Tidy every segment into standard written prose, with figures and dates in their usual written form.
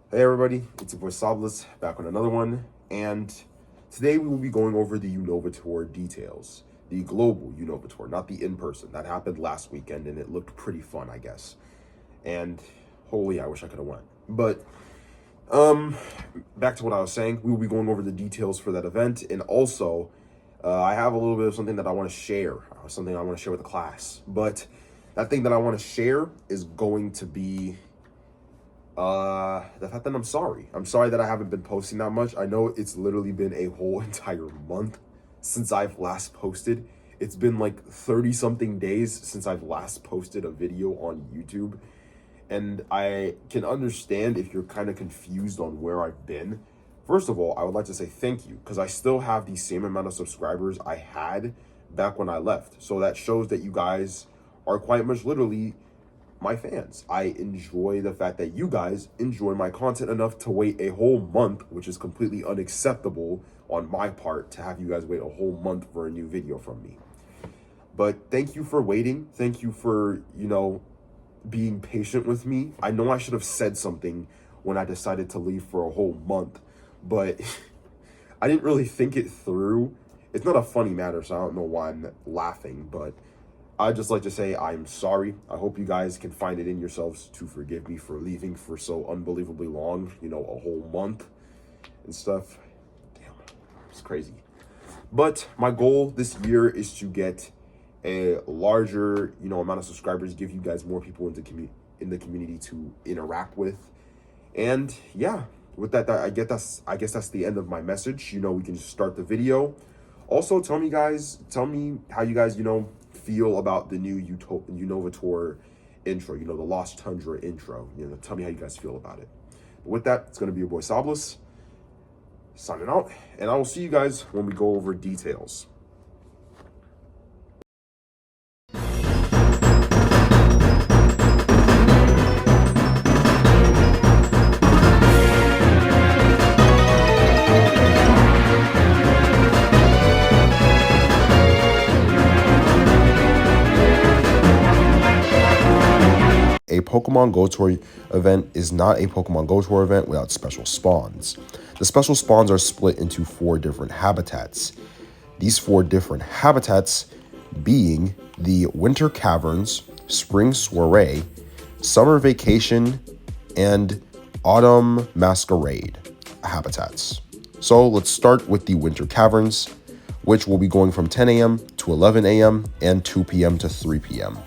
Hey everybody, it's your boy Sablas back on another one, and today we will be going over the Unova Tour details. The global Unova Tour, not the in-person. That happened last weekend and it looked pretty fun, I guess. And holy, I wish I could have went. But back to what I was saying, we will be going over the details for that event, and also I have a little bit of something that I want to share, something I want to share with the class. But that thing that I want to share is going to be the fact that I'm sorry. I'm sorry that I haven't been posting that much. I know it's literally been a whole entire month since I've last posted. It's been like 30 something days since I've last posted a video on YouTube. And I can understand if you're kind of confused on where I've been. First of all, I would like to say thank you because I still have the same amount of subscribers I had back when I left. So that shows that you guys are quite much literally my fans. I enjoy the fact that you guys enjoy my content enough to wait a whole month, which is completely unacceptable on my part to have you guys wait a whole month for a new video from me. But thank you for waiting. Thank you for, being patient with me. I know I should have said something when I decided to leave for a whole month, but I didn't really think it through. It's not a funny matter, so I don't know why I'm laughing, but I'd just like to say I'm sorry. I hope you guys can find it in yourselves to forgive me for leaving for so unbelievably long, a whole month and stuff. Damn, it's crazy. But my goal this year is to get a larger, amount of subscribers, give you guys more people in the community to interact with. And yeah, with that, I guess that's the end of my message. We can just start the video. Also, tell me how you guys, feel about the new Unova Tour intro, the Lost Tundra intro. Tell me how you guys feel about it. But with that, it's going to be your boy Sablas signing out, and I will see you guys when we go over details. A Pokemon Go Tour event is not a Pokemon Go Tour event without special spawns. The special spawns are split into 4 different habitats. These 4 different habitats being the Winter Caverns, Spring Soiree, Summer Vacation, and Autumn Masquerade habitats. So let's start with the Winter Caverns, which will be going from 10 a.m. to 11 a.m. and 2 p.m. to 3 p.m.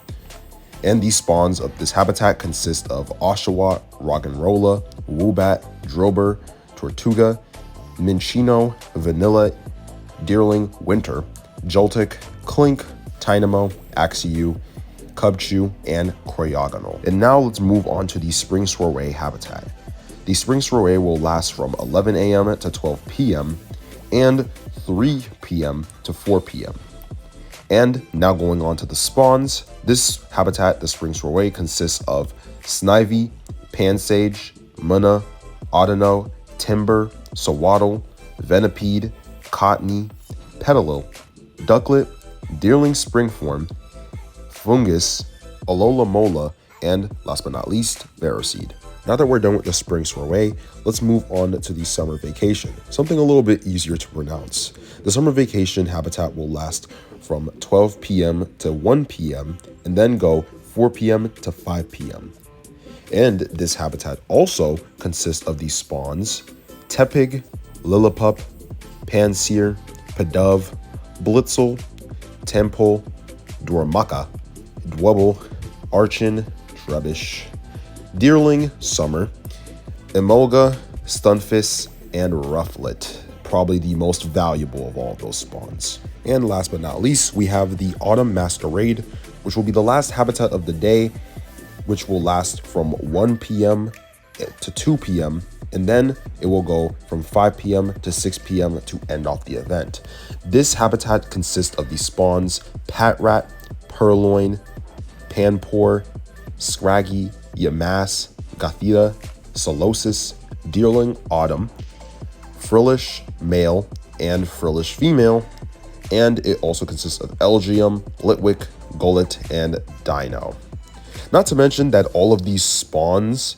And these spawns of this habitat consist of Oshawott, Roggenrola, Woobat, Drober, Tortuga, Minchino, Vanilla, Deerling, Winter, Joltik, Clink, Tynamo, Axew, Cubchoo, and Cryogonal. And now let's move on to the Spring Soiree habitat. The Spring Soiree will last from 11 a.m. to 12 p.m. and 3 p.m. to 4 p.m. And now going on to the spawns, this habitat, the Spring Soiree, consists of Snivy, Pansage, Munna, Audino, Timber, Sawaddle, Venipede, Cottony, Petalil, Ducklet, Deerling Springform, Fungus, Alola Mola, and last but not least, Veroseed. Now that we're done with the Spring Soiree, let's move on to the Summer Vacation, something a little bit easier to pronounce. The Summer Vacation habitat will last from 12 p.m. to 1 p.m. and then go 4 p.m. to 5 p.m. And this habitat also consists of these spawns: Tepig, Lillipup, Panseer, Pidove, Blitzel, Temple, Dormaka, Dwebble, Archin, Trebush, Deerling, Summer, Emolga, Stunfisk, and Rufflet, probably the most valuable of all those spawns. And last but not least, we have the Autumn Masquerade, which will be the last habitat of the day, which will last from 1 p.m. to 2 p.m. and then it will go from 5 p.m. to 6 p.m. to end off the event. This habitat consists of the spawns Patrat, Purloin, Panpour, Scraggy, Yamass, Gothita, Solosis, Deerling Autumn, Frillish Male, and Frillish Female, and it also consists of Elgium, Litwick, Golett, and Dino. Not to mention that all of these spawns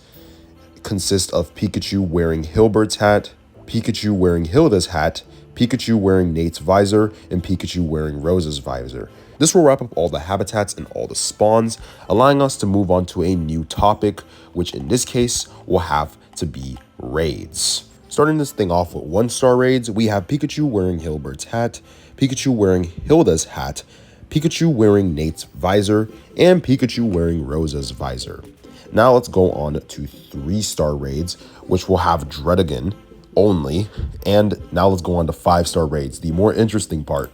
consist of Pikachu wearing Hilbert's hat, Pikachu wearing Hilda's hat, Pikachu wearing Nate's visor, and Pikachu wearing Rose's visor. This will wrap up all the habitats and all the spawns, allowing us to move on to a new topic, which in this case will have to be raids. Starting this thing off with 1-star raids, we have Pikachu wearing Hilbert's hat, Pikachu wearing Hilda's hat, Pikachu wearing Nate's visor, and Pikachu wearing Rose's visor. Now let's go on to 3-star raids, which will have Dredagon only. And now let's go on to 5-star raids, the more interesting part.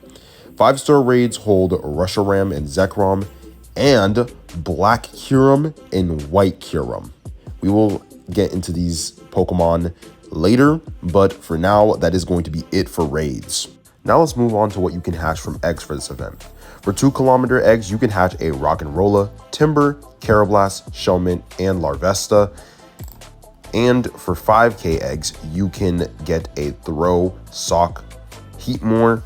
5-star raids hold Reshiram and Zekrom, and Black Kyurem and White Kyurem. We will get into these Pokemon later, but for now, that is going to be it for raids. Now let's move on to what you can hatch from eggs for this event. For 2-kilometer eggs, you can hatch a Rock'n'Rolla, Timber, Carablast, Shelmet, and Larvesta. And for 5K eggs, you can get a Throw, Sock, Heatmore,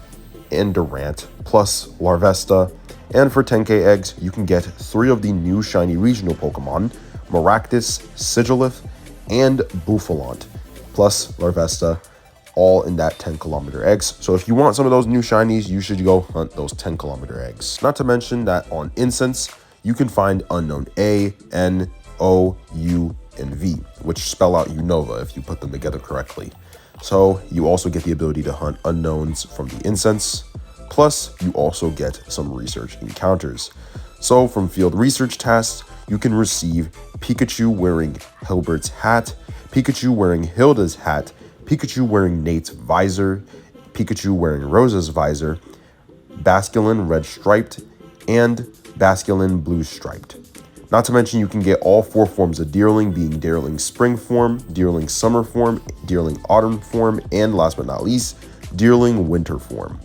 and Durant, plus Larvesta. And for 10K eggs, you can get 3 of the new shiny regional Pokemon, Maractus, Sigilith, and Buffalant, plus Larvesta, all in that 10-kilometer eggs. So if you want some of those new shinies, you should go hunt those 10-kilometer eggs. Not to mention that on Incense, you can find unknown A, N, O, U, and V, which spell out Unova if you put them together correctly. So you also get the ability to hunt unknowns from the Incense, plus you also get some research encounters. So from field research tasks, you can receive Pikachu wearing Hilbert's hat, Pikachu wearing Hilda's hat, Pikachu wearing Nate's visor, Pikachu wearing Rose's visor, Basculin red striped, and Basculin blue striped. Not to mention you can get all 4 forms of Deerling, being Deerling spring form, Deerling summer form, Deerling autumn form, and last but not least, Deerling winter form.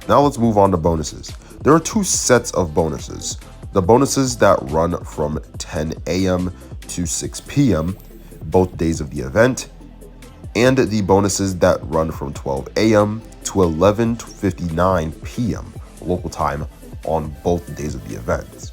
Now let's move on to bonuses. There are 2 sets of bonuses. The bonuses that run from 10 a.m. to 6 p.m. both days of the event, and the bonuses that run from 12 a.m. to 11:59 p.m. local time on both days of the event.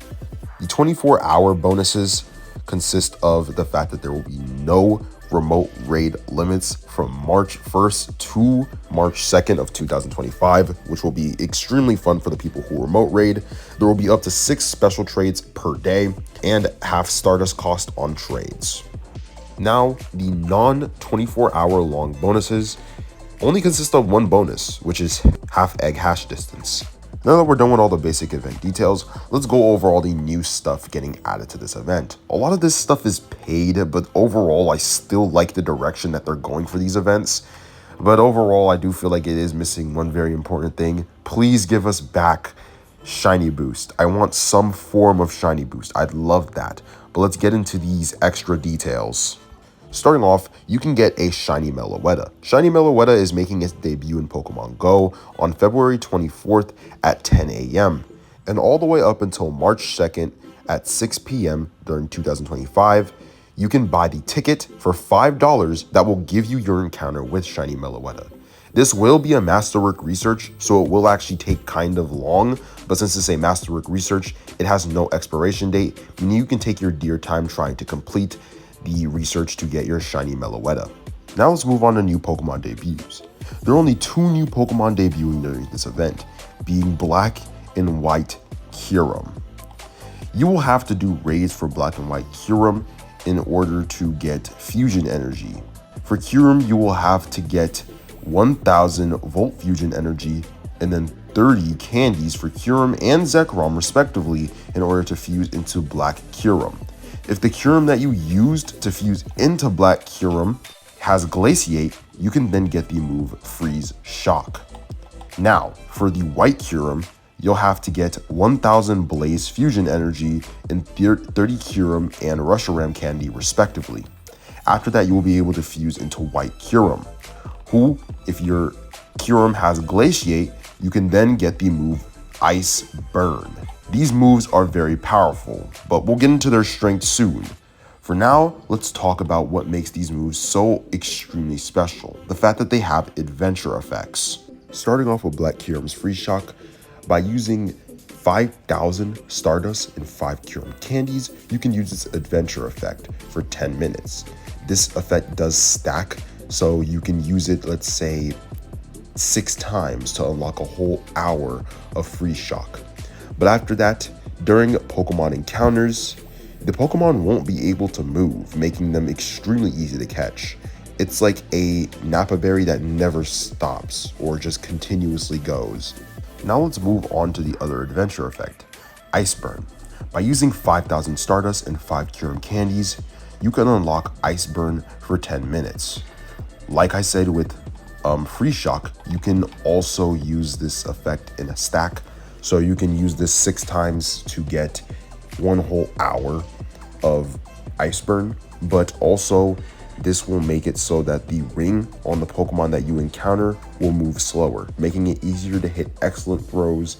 The 24-hour bonuses consist of the fact that there will be no remote raid limits from March 1st to March 2nd of 2025, which will be extremely fun for the people who remote raid. There will be up to 6 special trades per day and half Stardust cost on trades. Now, the non-24-hour long bonuses only consist of 1 bonus, which is half egg hash distance. Now that we're done with all the basic event details, let's go over all the new stuff getting added to this event. A lot of this stuff is paid, but overall I still like the direction that they're going for these events. But overall I do feel like it is missing one very important thing. Please give us back Shiny Boost. I want some form of Shiny Boost. I'd love that. But let's get into these extra details. Starting off, you can get a Shiny Meloetta. Shiny Meloetta is making its debut in Pokemon Go on February 24th at 10 a.m. and all the way up until March 2nd at 6 p.m. during 2025, you can buy the ticket for $5 that will give you your encounter with Shiny Meloetta. This will be a Masterwork research, so it will actually take kind of long, but since it's a Masterwork research, it has no expiration date, meaning you can take your dear time trying to complete the research to get your Shiny Meloetta. Now let's move on to new Pokemon debuts. There are only 2 new Pokemon debuting during this event, being Black and White Kyurem. You will have to do raids for Black and White Kyurem in order to get Fusion Energy. For Kyurem, you will have to get 1000 Volt Fusion Energy and then 30 candies for Kyurem and Zekrom respectively in order to fuse into Black Kyurem. If the Kyurem that you used to fuse into Black Kyurem has Glaciate, you can then get the move Freeze Shock. Now, for the White Kyurem, you'll have to get 1000 Blaze Fusion Energy and 30 Kyurem and Reshiram candy respectively. After that, you will be able to fuse into White Kyurem, who, if your Kyurem has Glaciate, you can then get the move Ice Burn. These moves are very powerful, but we'll get into their strength soon. For now, let's talk about what makes these moves so extremely special. The fact that they have adventure effects. Starting off with Black Kyurem's Freeze Shock, by using 5,000 Stardust and 5 Curum Candies, you can use this adventure effect for 10 minutes. This effect does stack, so you can use it, let's say, 6 times to unlock a whole hour of free shock. But after that, during Pokemon encounters, the Pokemon won't be able to move, making them extremely easy to catch. It's like a Napa Berry that never stops or just continuously goes. Now let's move on to the other adventure effect, Ice Burn. By using 5,000 Stardust and 5 Curum Candies, you can unlock Ice Burn for 10 minutes. Like I said with Free Shock, you can also use this effect in a stack. So you can use this 6 times to get 1 whole hour of Ice Burn, but also this will make it so that the ring on the Pokemon that you encounter will move slower, making it easier to hit excellent throws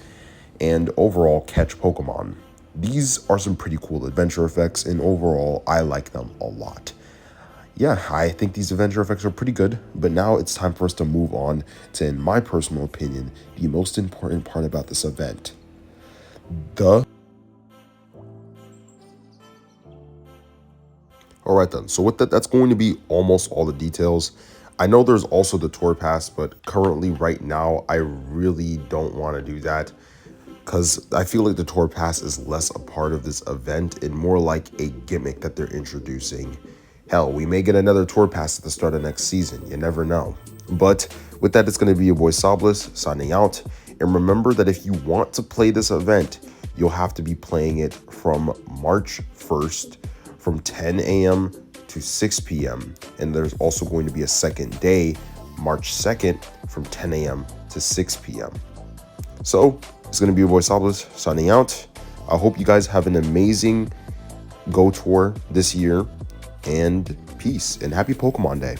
and overall catch Pokemon. These are some pretty cool adventure effects, and overall I like them a lot. Yeah, I think these adventure effects are pretty good, but now it's time for us to move on to, in my personal opinion, the most important part about this event. Alright then, so with that, that's going to be almost all the details. I know there's also the tour pass, but currently right now, I really don't want to do that because I feel like the tour pass is less a part of this event and more like a gimmick that they're introducing. Hell, we may get another tour pass at the start of next season, you never know. But with that, it's going to be your boy Soblis signing out. And remember that if you want to play this event, you'll have to be playing it from March 1st from 10 a.m. to 6 p.m. And there's also going to be a second day, March 2nd, from 10 a.m. to 6 p.m. So it's going to be your boy Soblis signing out. I hope you guys have an amazing Go Tour this year, and peace and happy Pokemon Day.